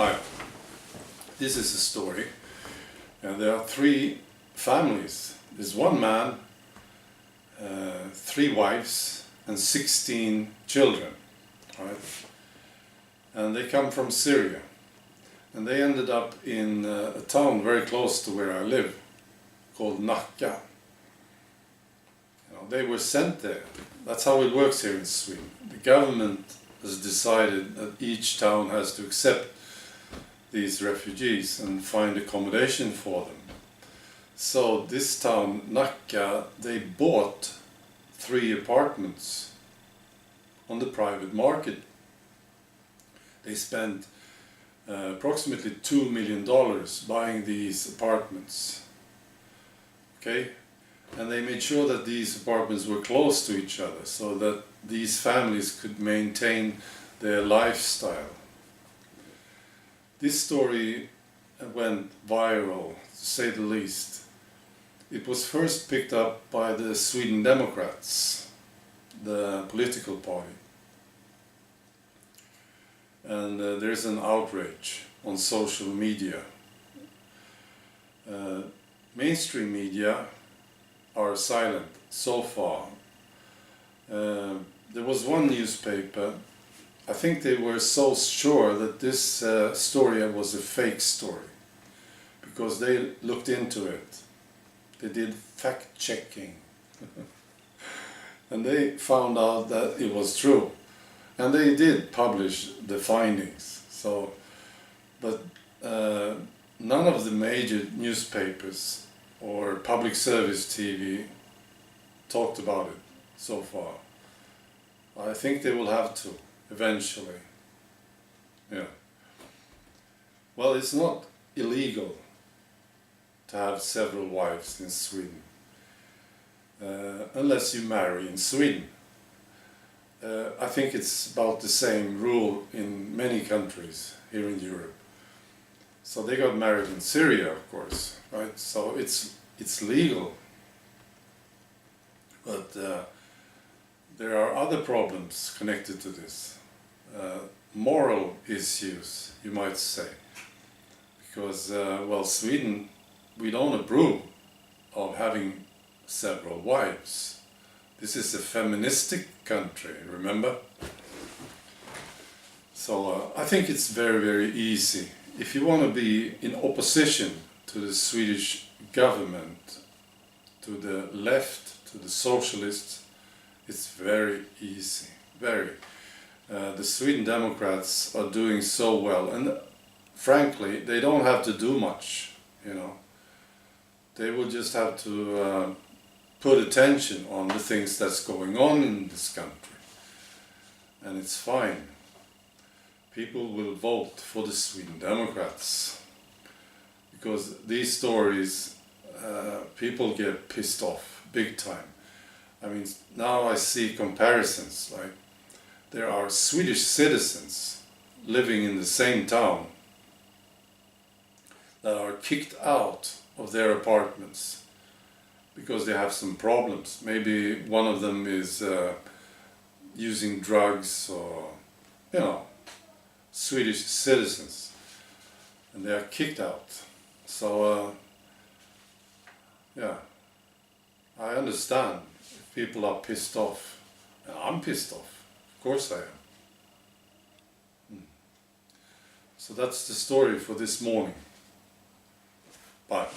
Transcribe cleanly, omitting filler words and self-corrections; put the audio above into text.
Hi, this is a story, and there are three families. There's one man, 3 wives and 16 children, right? And they come from Syria, and they ended up in a town very close to where I live, called Nacka. They were sent there. That's how it works here in Sweden. The government has decided that each town has to accept these refugees and find accommodation for them. So this town, Nacka, they bought 3 apartments on the private market. They spent approximately $2 million buying these apartments. Okay? And they made sure that these apartments were close to each other so that these families could maintain their lifestyle. This story went viral, to say the least. It was first picked up by the Sweden Democrats, the political party. And there's an outrage on social media. Mainstream media are silent so far. There was one newspaper, I think they were so sure that this story was a fake story because they looked into it. They did fact-checking and they found out that it was true, and they did publish the findings. So, but none of the major newspapers or public service TV talked about it so far. I think they will have to eventually. Yeah. Well, it's not illegal to have several wives in Sweden, unless you marry in Sweden. I think it's about the same rule in many countries here in Europe. So they got married in Syria, of course, right? So it's legal. But there are other problems connected to this. Moral issues, you might say. Because, well, Sweden, we don't approve of having several wives. This is a feministic country, remember? So I think it's very, very easy. If you want to be in opposition to the Swedish government, to the left, to the socialists, it's very easy, very. The Sweden Democrats are doing so well, and frankly, they don't have to do much, you know. They will just have to put attention on the things that's going on in this country, and it's fine. People will vote for the Sweden Democrats because these stories, people get pissed off big time. I mean, now I see comparisons, like there are Swedish citizens living in the same town that are kicked out of their apartments because they have some problems. Maybe one of them is using drugs, or, you know, Swedish citizens, and they are kicked out. So, yeah, I understand if people are pissed off. And I'm pissed off, of course I am. So that's the story for this morning. Bye.